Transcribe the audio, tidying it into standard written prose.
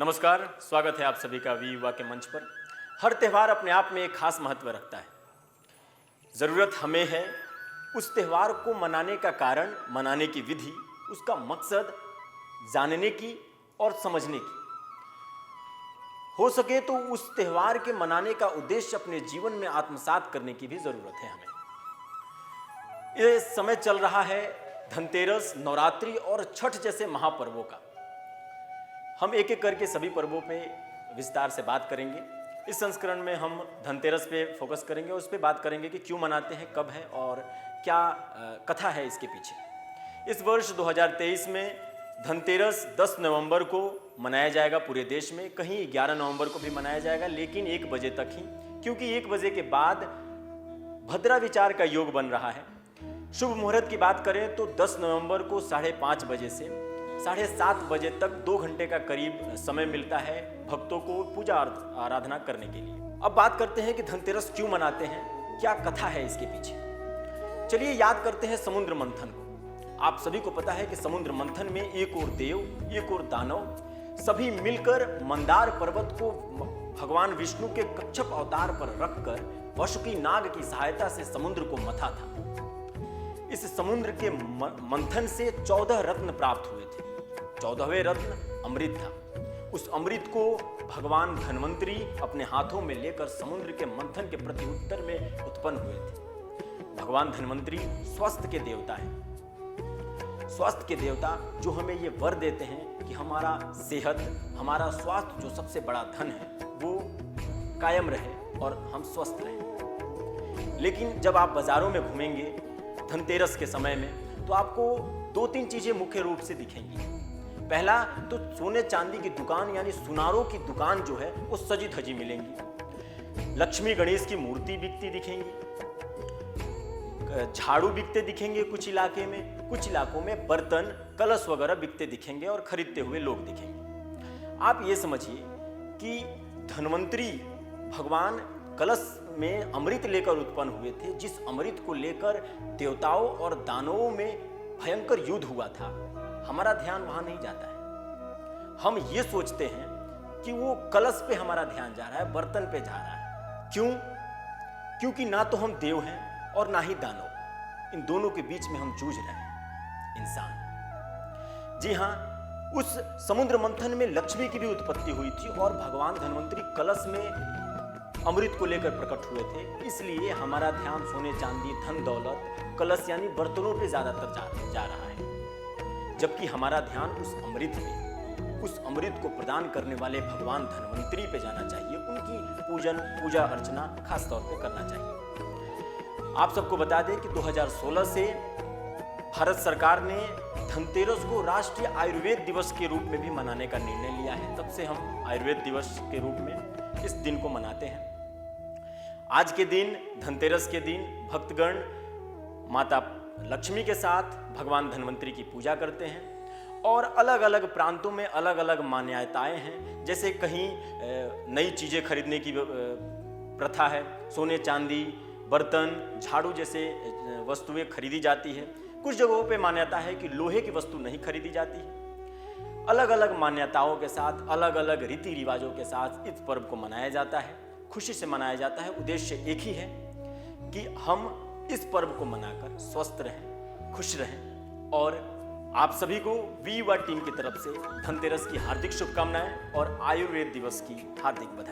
नमस्कार, स्वागत है आप सभी का वी युवा के मंच पर। हर त्यौहार अपने आप में एक खास महत्व रखता है। ज़रूरत हमें है उस त्यौहार को मनाने का कारण, मनाने की विधि, उसका मकसद जानने की और समझने की। हो सके तो उस त्यौहार के मनाने का उद्देश्य अपने जीवन में आत्मसात करने की भी ज़रूरत है हमें। ये समय चल रहा है धनतेरस, नवरात्रि और छठ जैसे महापर्वों का। हम एक एक करके सभी पर्वों पे विस्तार से बात करेंगे। इस संस्करण में हम धनतेरस पे फोकस करेंगे और उस पर बात करेंगे कि क्यों मनाते हैं, कब है और क्या कथा है इसके पीछे। इस वर्ष 2023 में धनतेरस 10 नवंबर को मनाया जाएगा पूरे देश में, कहीं 11 नवंबर को भी मनाया जाएगा, लेकिन 1 बजे तक ही, क्योंकि 1 बजे के बाद भद्रा विचार का योग बन रहा है। शुभ मुहूर्त की बात करें तो 10 नवंबर को 5:30 बजे से 7:30 बजे तक 2 घंटे का करीब समय मिलता है भक्तों को पूजा आराधना करने के लिए। अब बात करते हैं कि धनतेरस क्यों मनाते हैं, क्या कथा है इसके पीछे। चलिए याद करते हैं समुद्र मंथन को। आप सभी को पता है कि समुद्र मंथन में एक ओर देव, एक ओर दानव, सभी मिलकर मंदार पर्वत को भगवान विष्णु के कच्छप अवतार पर रखकर वसुकी नाग की सहायता से समुद्र को मथा था। इस समुद्र के मंथन से 14 रत्न प्राप्त हुए थे। 14वें रत्न अमृत था। उस अमृत को भगवान धन्वंतरी अपने हाथों में लेकर समुद्र के मंथन के प्रत्युत्तर में उत्पन्न हुए थे। भगवान धन्वंतरी स्वास्थ्य के देवता हैं। स्वास्थ्य के देवता जो हमें ये वर देते हैं कि हमारा सेहत, हमारा स्वास्थ्य जो सबसे बड़ा धन है, वो कायम रहे और हम स्वस्थ रहें। लेकिन जब आप बाजारों में घूमेंगे धनतेरस के समय में तो आपको 2-3 चीजें मुख्य रूप से दिखेंगी। पहला तो सोने चांदी की दुकान यानी सुनारों की दुकान जो है वो सजी धजी मिलेंगी। लक्ष्मी गणेश की मूर्ति बिकती दिखेंगी, झाड़ू बिकते दिखेंगे कुछ इलाके में, कुछ इलाकों में बर्तन, कलश वगैरह बिकते दिखेंगे और खरीदते हुए लोग दिखेंगे। आप ये समझिए कि धन्वंतरी भगवान कलश में अमृत लेकर उत्पन्न हुए थे, जिस अमृत को लेकर देवताओं और दानवों में भयंकर युद्ध हुआ था। हमारा ध्यान वहां नहीं जाता है। हम ये सोचते हैं कि वो कलश पे हमारा ध्यान जा रहा है, बर्तन पे जा रहा है। क्यों? क्योंकि ना तो हम देव हैं और ना ही दानव। इन दोनों के बीच में हम जूझ रहे हैं, इंसान। जी हां, उस समुद्र मंथन में लक्ष्मी की भी उत्पत्ति हुई थी और भगवान धन्वंतरी कलश में अमृत को लेकर प्रकट हुए थे। इसलिए हमारा ध्यान सोने चांदी, धन दौलत, कलश यानी बर्तनों पे ज्यादातर जा रहा है, जबकि हमारा ध्यान उस अमृत पे, उस अमृत को प्रदान करने वाले भगवान धन्वंतरी पे जाना चाहिए। उनकी पूजा अर्चना खास तौर पे करना चाहिए। आप सबको बता दें कि 2016 से भारत सरकार ने धनतेरस को राष्ट्रीय आयुर्वेद दिवस के रूप में भी मनाने का निर्णय लिया है। तब से हम आयुर्वेद दिवस के रूप में इस दिन को मनाते हैं। आज के दिन, धनतेरस के दिन, भक्तगण माता लक्ष्मी के साथ भगवान धन्वंतरी की पूजा करते हैं और अलग अलग प्रांतों में अलग अलग मान्यताएं हैं। जैसे कहीं नई चीज़ें खरीदने की प्रथा है, सोने चांदी, बर्तन, झाड़ू जैसे वस्तुएं खरीदी जाती है। कुछ जगहों पे मान्यता है कि लोहे की वस्तु नहीं खरीदी जाती है। अलग अलग मान्यताओं के साथ, अलग अलग रीति रिवाजों के साथ इस पर्व को मनाया जाता है, खुशी से मनाया जाता है। उद्देश्य एक ही है कि हम इस पर्व को मनाकर स्वस्थ रहें, खुश रहें। और आप सभी को वी युवा टीम की तरफ से धनतेरस की हार्दिक शुभकामनाएं और आयुर्वेद दिवस की हार्दिक बधाई।